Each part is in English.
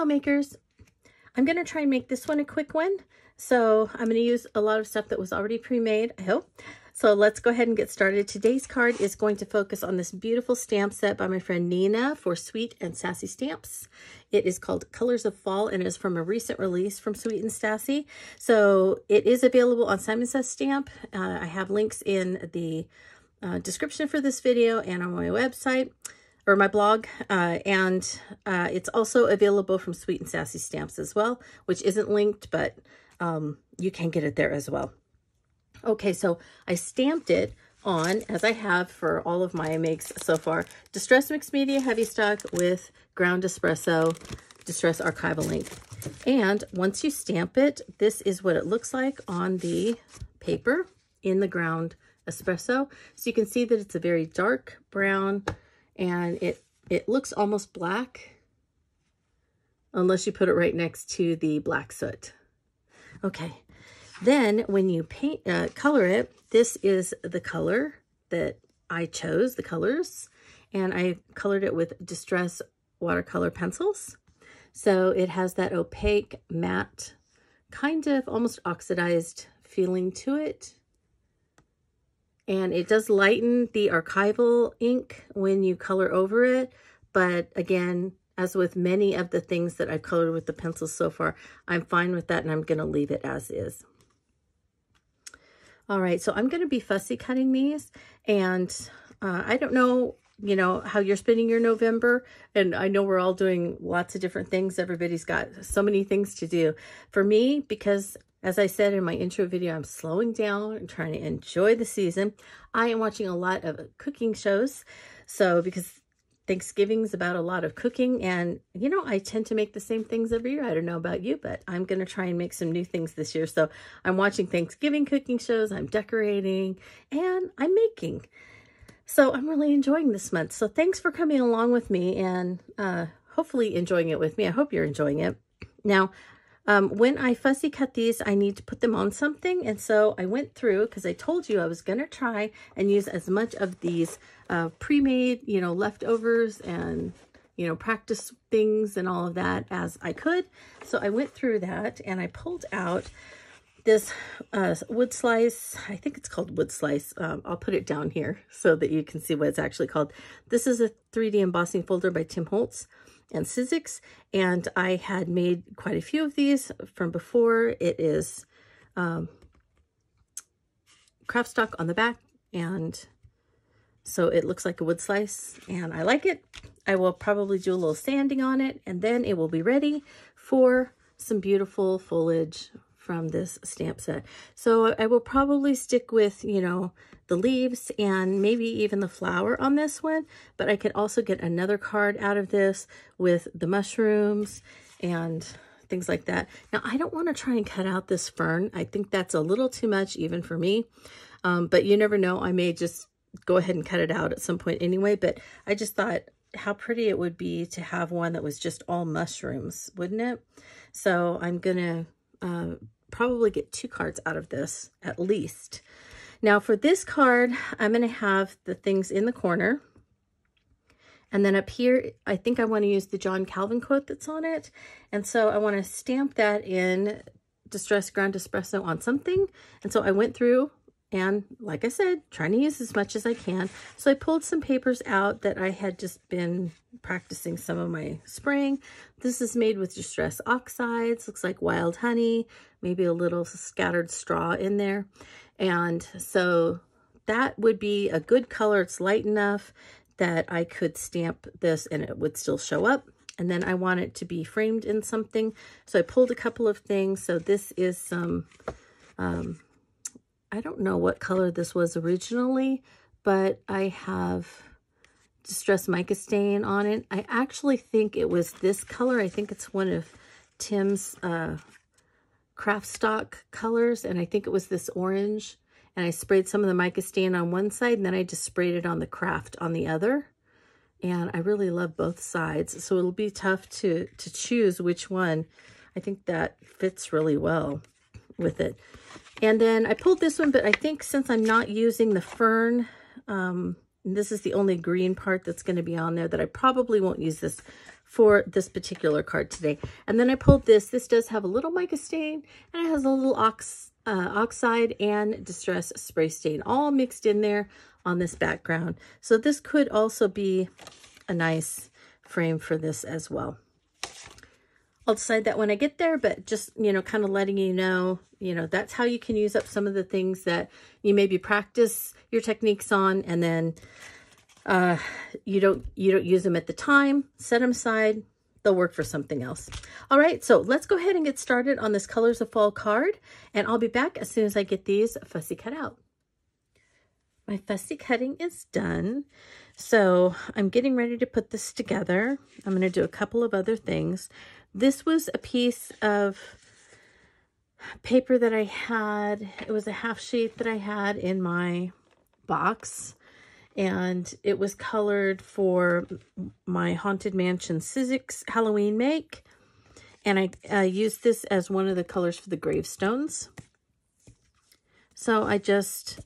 Hello makers. I'm going to try and make this one a quick one. So I'm going to use a lot of stuff that was already pre-made, I hope. So let's go ahead and get started. Today's card is going to focus on this beautiful stamp set by my friend Nina for Sweet and Sassy Stamps. It is called Colors of Fall and is from a recent release from Sweet and Sassy. So it is available on Simon Says Stamp. I have links in the description for this video and on my website or my blog, and it's also available from Sweet and Sassy Stamps as well, which isn't linked, but you can get it there as well. Okay, so I stamped it on, as I have for all of my makes so far, Distress Mixed Media Heavystock with Ground Espresso Distress Archival ink. And once you stamp it, this is what it looks like on the paper in the Ground Espresso. So you can see that it's a very dark brown, and it looks almost black unless you put it right next to the black soot. Okay, then when you paint color it, this is the color that I chose, the colors, and I colored it with Distress watercolor pencils. So it has that opaque matte, kind of almost oxidized feeling to it. And it does lighten the Archival ink when you color over it. But again, as with many of the things that I've colored with the pencils so far, I'm fine with that and I'm going to leave it as is. All right, so I'm going to be fussy cutting these. And I don't know, you know, how you're spending your November. And I know we're all doing lots of different things. Everybody's got so many things to do. For me, because as I said in my intro video, I'm slowing down and trying to enjoy the season. I am watching a lot of cooking shows. So because Thanksgiving's about a lot of cooking, and you know, I tend to make the same things every year. I don't know about you, but I'm going to try and make some new things this year. So I'm watching Thanksgiving cooking shows, I'm decorating, and I'm making. So I'm really enjoying this month. So thanks for coming along with me and hopefully enjoying it with me. I hope you're enjoying it. Now, when I fussy cut these, I need to put them on something. And so I went through, because I told you I was going to try and use as much of these pre-made, you know, leftovers and, you know, practice things and all of that as I could. So I went through that and I pulled out this wood slice. I think it's called wood slice. I'll put it down here so that you can see what it's actually called. This is a 3D embossing folder by Holtz and Sizzix, and I had made quite a few of these from before. It is craft stock on the back, and so it looks like a wood slice, and I like it. I will probably do a little sanding on it, and then it will be ready for some beautiful foliage from this stamp set. So I will probably stick with, you know, the leaves and maybe even the flower on this one, but I could also get another card out of this with the mushrooms and things like that. Now, I don't want to try and cut out this fern. I think that's a little too much even for me, but you never know. I may just go ahead and cut it out at some point anyway, but I just thought how pretty it would be to have one that was just all mushrooms, wouldn't it? So I'm gonna probably get 2 cards out of this at least. Now for this card, I'm going to have the things in the corner. And then up here, I think I want to use the John Calvin quote that's on it. And so I want to stamp that in Distress Ground Espresso on something. And so I went through and, like I said, trying to use as much as I can. So I pulled some papers out that I had just been practicing some of my spraying. This is made with Distress Oxides. Looks like wild honey, maybe a little scattered straw in there. And so that would be a good color. It's light enough that I could stamp this and it would still show up. And then I want it to be framed in something. So I pulled a couple of things. So this is some, I don't know what color this was originally, but I have Distress Mica Stain on it. I actually think it was this color. I think it's one of Tim's craft stock colors, and I think it was this orange. And I sprayed some of the mica stain on one side, and then I just sprayed it on the craft on the other. And I really love both sides, so it'll be tough to choose which one. I think that fits really well with it. And then I pulled this one, but I think since I'm not using the fern, this is the only green part that's going to be on there, that I probably won't use this for this particular card today. And then I pulled this. This does have a little mica stain, and it has a little oxide and distress spray stain all mixed in there on this background. So this could also be a nice frame for this as well. I'll decide that when I get there, but just, you know, kind of letting you know, that's how you can use up some of the things that you maybe practice your techniques on, and then you don't use them at the time. Set them aside. They'll work for something else. All right, so let's go ahead and get started on this Colors of Fall card, and I'll be back as soon as I get these fussy cut out. My fussy cutting is done. So I'm getting ready to put this together. I'm going to do a couple of other things. This was a piece of paper that I had. It was a half sheet that I had in my box, and it was colored for my Haunted Mansion Sizzix Halloween make. And I used this as one of the colors for the gravestones. So I just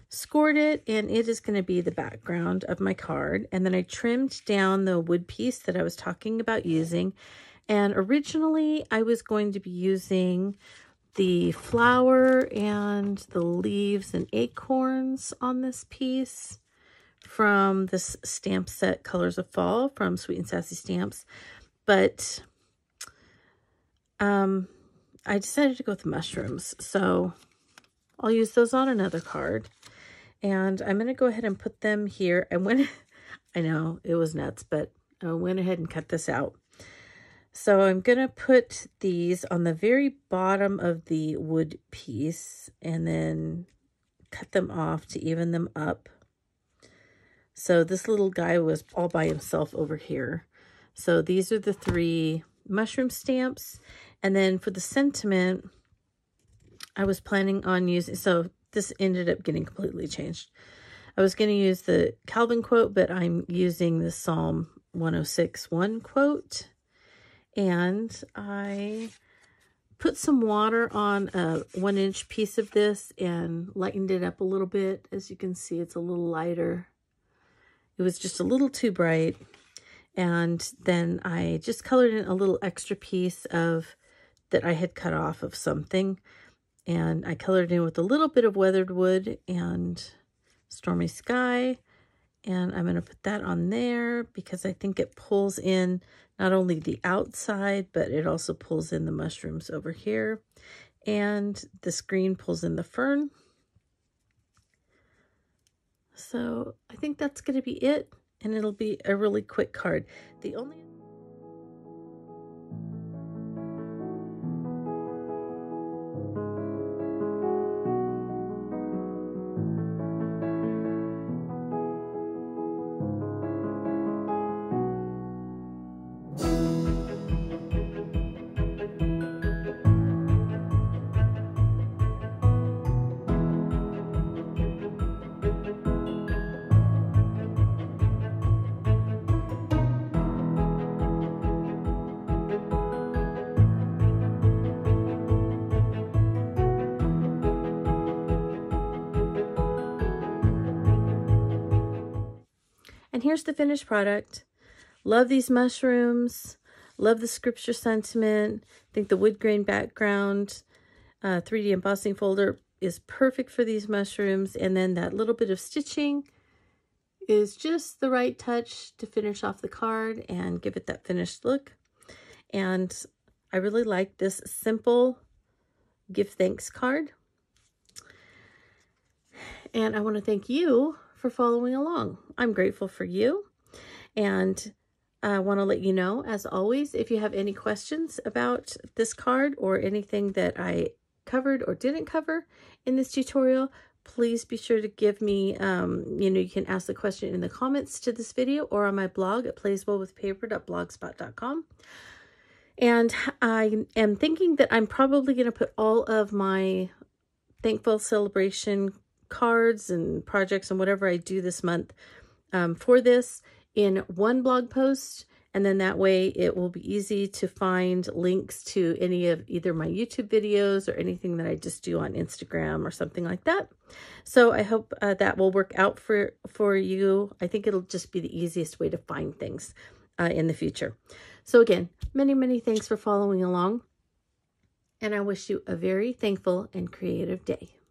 scored it, and it is going to be the background of my card. And then I trimmed down the wood piece that I was talking about using. And originally I was going to be using the flower and the leaves and acorns on this piece from this stamp set Colors of Fall from Sweet and Sassy Stamps. But I decided to go with mushrooms. So I'll use those on another card. And I'm going to go ahead and put them here. I know it was nuts, but I went ahead and cut this out. So I'm going to put these on the very bottom of the wood piece and then cut them off to even them up. So this little guy was all by himself over here. So these are the 3 mushroom stamps. And then for the sentiment, I was planning on using, so this ended up getting completely changed. I was going to use the Calvin quote, but I'm using the Psalm 106:1 quote. And I put some water on a 1-inch piece of this and lightened it up a little bit. As you can see, it's a little lighter. It was just a little too bright. And then I just colored in a little extra piece of that I had cut off of something. And I colored in with a little bit of weathered wood and stormy sky. And I'm going to put that on there because I think it pulls in not only the outside, but it also pulls in the mushrooms over here. And the screen pulls in the fern. So I think that's going to be it. And it'll be a really quick card. The only... And here's the finished product. Love these mushrooms. Love the scripture sentiment. I think the wood grain background 3D embossing folder is perfect for these mushrooms. And then that little bit of stitching is just the right touch to finish off the card and give it that finished look. And I really like this simple give thanks card. And I want to thank you for following along. I'm grateful for you. And I want to let you know, as always, if you have any questions about this card or anything that I covered or didn't cover in this tutorial, please be sure to give me, you can ask the question in the comments to this video or on my blog at playswellwithpaper.blogspot.com. And I am thinking that I'm probably going to put all of my ThankFall Celebration cards and projects and whatever I do this month for this in one blog post, and then that way it will be easy to find links to any of either my YouTube videos or anything that I just do on Instagram or something like that. So I hope that will work out for you. I think it'll just be the easiest way to find things. in the future. So again, many, many thanks for following along. And I wish you a very thankful and creative day.